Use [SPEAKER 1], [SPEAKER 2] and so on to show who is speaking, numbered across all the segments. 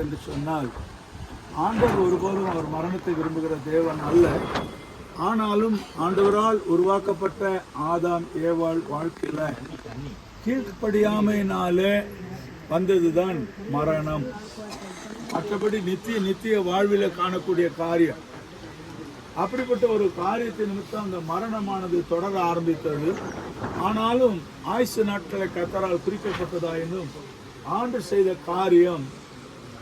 [SPEAKER 1] என்று சொன்னால், ஆண்டவர் ஒருபோதும் அவர் மரணத்தை விரும்புகிற தேவன் அல்ல. ஆனாலும் ஆண்டவரால் உருவாக்கப்பட்ட ஆதாம் ஏவாள் வாழ்க்கையில கீழ்ப்படியாமையினாலே வந்ததுதான் மரணம். மற்றபடி நித்திய வாழ்வில காணக்கூடிய காரியம். அப்படிப்பட்ட ஒரு காரியத்தை நிமித்தம் அந்த மரணமானது தொடர ஆரம்பித்தது. ஆனாலும் ஆயுசு நாட்களை கர்த்தரால் குறிக்கப்பட்டதாயினும் ஆண்டு செய்த காரியம்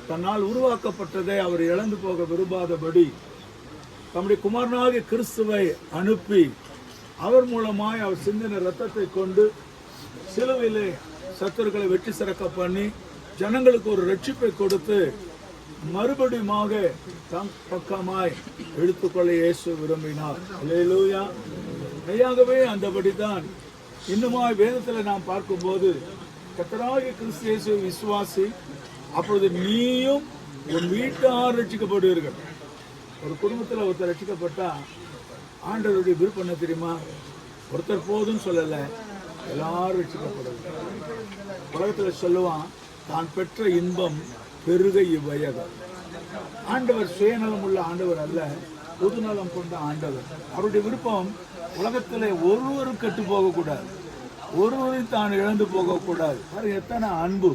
[SPEAKER 1] தன்னால் உருவாக்கப்பட்டதை அவர் இழந்து போக விரும்பாதபடி தம்முடைய குமாரனாகிய கிறிஸ்துவை அனுப்பி அவர் மூலமாய் அவர் சிந்தின இரத்தத்தை கொண்டு சிலுவையிலே சத்துருக்களை வெற்றி சிறக்க பண்ணி ஜனங்களுக்கு ஒரு ரட்சிப்பை கொடுத்து மறுபடியுமாக தம் பக்கமாய் எடுத்துக்கொள்ள இயேசு விரும்பினார். அல்லேலூயா. மெய்யாகவே அந்தபடிதான் இன்னுமாய் வேதத்தில் நாம் பார்க்கும்போது கர்த்தராகிய கிறிஸ்து இயேசுவை விசுவாசி, அப்பொழுது நீயும் உன் வீட்டார் ரட்சிக்கப்படுவீர்கள். ஒரு குடும்பத்தில் ஒருத்தர் ரட்சிக்கப்பட்டா ஆண்டவருடைய விருப்பம் என்ன தெரியுமா? ஒருத்தர் போதும் சொல்லலை, எல்லாரும் ரட்சிக்கப்படுவாங்க. உலகத்தில் சொல்லுவான், தான் பெற்ற இன்பம் பெருக இவ்வையகம். ஆண்டவர் சுயநலம் உள்ள ஆண்டவர் அல்ல, பொதுநலம் கொண்ட ஆண்டவர். அவருடைய விருப்பம் உலகத்தில் ஒருவரும் கெட்டு போகக்கூடாது, ஒருவரையும் தான் இழந்து போகக்கூடாது. எத்தனை அன்பு!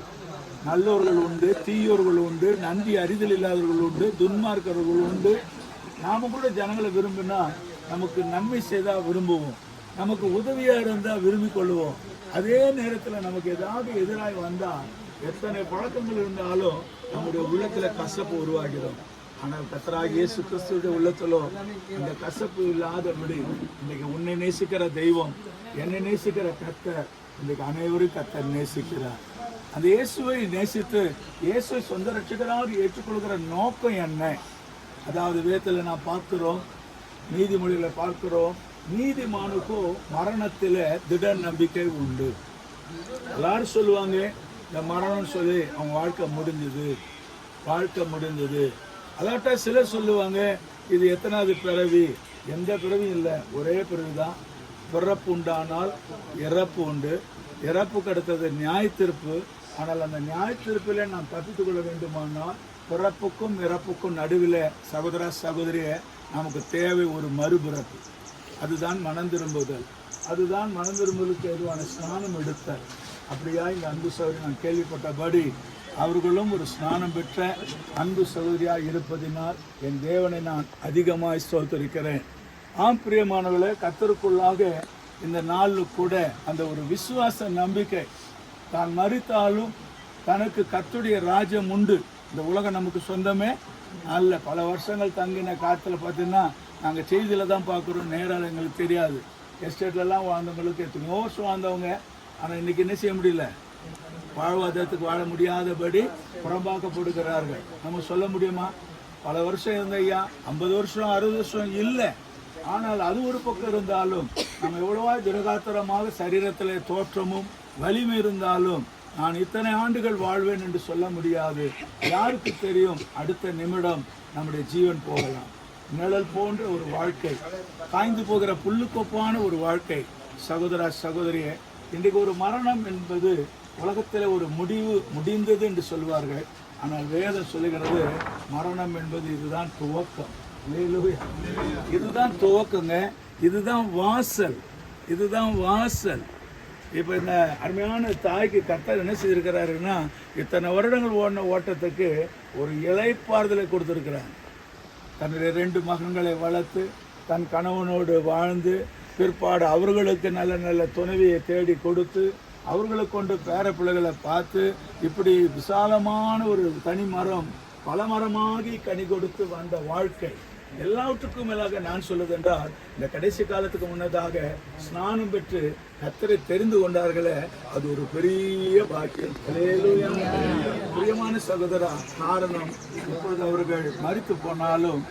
[SPEAKER 1] நல்லவர்கள் உண்டு, தீயோர்கள் உண்டு, நன்றி அறிதல் இல்லாதவர்கள் உண்டு, துன்மார்க்கர்கள் உண்டு. நாம கூட ஜனங்களை விரும்பினா நமக்கு நன்மை செய்தால் விரும்புவோம், நமக்கு உதவியாக இருந்தால் விரும்பி கொள்ளுவோம். அதே நேரத்தில் நமக்கு ஏதாவது எதிராக வந்தால் எத்தனை பழக்கங்கள் இருந்தாலும் நம்முடைய உள்ளத்தில் கசப்பு உருவாகிடும். ஆனால் கர்த்தராகிய இயேசு கிறிஸ்துவுடைய உள்ளத்திலோ இந்த கசப்பு இல்லாதபடி இன்னைக்கு உன்னை நேசிக்கிற தெய்வம், என்னை நேசிக்கிற கர்த்தர், இன்னைக்கு அனைவரும் கர்த்தர் நேசிக்கிறார். அந்த இயேசுவை நேசித்து இயேசுவை சொந்த ரட்சகராக ஏற்றுக்கொள்கிற நோக்கம் என்ன? அதாவது வேதத்தில் நான் பார்க்கிறோம், நீதிமொழிகளை பார்க்கிறோம், நீதிமானுக்கோ மரணத்தில் திட நம்பிக்கை உண்டு. எல்லாரும் சொல்லுவாங்க இந்த மரணம்னு சொல்லி அவங்க வாழ்க்கை முடிஞ்சது. அதாட்டா சிலர் சொல்லுவாங்க இது எத்தனாவது பிறவி? எந்த பிறவியும் இல்லை, ஒரே பிறவி தான். பிறப்பு உண்டானால் இறப்பு உண்டு, இறப்புக்கு அடுத்தது நியாய தீர்ப்பு. ஆனால் அந்த நியாய தீர்ப்பில் நாம் தப்பித்துக் கொள்ள வேண்டுமானால் பிறப்புக்கும் இறப்புக்கும் நடுவில் சகோதர சகோதரிய நமக்கு தேவை ஒரு மறுபிறப்பு. அதுதான் மனம் திரும்புதல். அதுதான் மனம் திரும்புதலுக்கு எதுவான ஸ்நானம் எடுத்தல். அப்படியா இந்த அன்பு சகோதரி நான் கேள்விப்பட்டபடி அவர்களும் ஒரு ஸ்நானம் பெற்ற அன்பு சகோதரியாக இருப்பதினால் என் தேவனை நான் அதிகமாக ஸ்தோத்திரிக்கிறேன். ஆம் பிரியமானவர்களே, கர்த்தருக்குள்ளாக இந்த நாளில் கூட அந்த ஒரு விசுவாச நம்பிக்கை, தான் மரித்தாலும் தனக்கு கர்த்தருடைய ராஜ்யம் உண்டு. இந்த உலகம் நமக்கு சொந்தமே அல்ல. பல வருஷங்கள் தங்கின காலத்தில் பார்த்தீங்கன்னா நாங்கள் செய்தியில் தான் பார்க்குறோம், நேராக எங்களுக்கு தெரியாது. எஸ்டேட்லலாம் வாழ்ந்தவங்களுக்கு எத்தனையோ வருஷம் வாழ்ந்தவங்க, ஆனால் இன்றைக்கி என்ன செய்ய முடியல, வாழ்வாதாரத்துக்கு வாழ முடியாதபடி புறம்பாக்கப்படுகிறார்கள். நம்ம சொல்ல முடியுமா? பல வருஷம் இருந்த ஐயா, 50 வருஷம் 60 வருஷம் இல்லை. ஆனால் அது ஒரு பக்கம் இருந்தாலும் நம்ம எவ்வளவா திடகாத்திரமாக சரீரத்தில் தோற்றமும் வலிமை இருந்தாலும் நான் இத்தனை ஆண்டுகள் வாழ்வேன் என்று சொல்ல முடியாது. யாருக்கு தெரியும், அடுத்த நிமிடம் நம்முடைய ஜீவன் போகலாம். நிழல் போன்ற ஒரு வாழ்க்கை, காய்ந்து போகிற புல்லுக்கொப்பான ஒரு வாழ்க்கை. சகோதர சகோதரியே, இன்றைக்கு ஒரு மரணம் என்பது உலகத்தில் ஒரு முடிந்தது என்று சொல்வார்கள். ஆனால் வேதம் சொல்லுகிறது மரணம் என்பது இதுதான் துவக்கம். இதுதான் துவக்கங்க, இதுதான் வாசல். இப்போ இந்த அருமையான தாய்க்கு கர்த்தர் என்ன செய்திருக்கிறாருன்னா, இத்தனை வருடங்கள் ஓடின ஓட்டத்துக்கு ஒரு இளைப்பாறுதலை கொடுத்துருக்கிறார். தன்னுடைய 2 மகன்களை வளர்த்து தன் கணவனோடு வாழ்ந்து பிற்பாடு அவர்களுக்கு நல்ல நல்ல துணைவியை தேடி கொடுத்து அவர்களுக்கு கொண்டு பேர பிள்ளைகளை பார்த்து இப்படி விசாலமான ஒரு தனி மரம் பல மரமாகி கனி கொடுத்து வந்த வாழ்க்கை. எல்லாவற்றுக்கும் மேலாக நான் சொல்லுவதென்றால், இந்த கடைசி காலத்துக்கு முன்னதாக ஸ்நானம் பெற்று கர்த்தரை தெரிந்து கொண்டார்களே, அது ஒரு பெரிய பாக்கியம். பிரியமான சகோதரா, காரணம் இப்பொழுது அவர்கள் மரித்து போனாலும்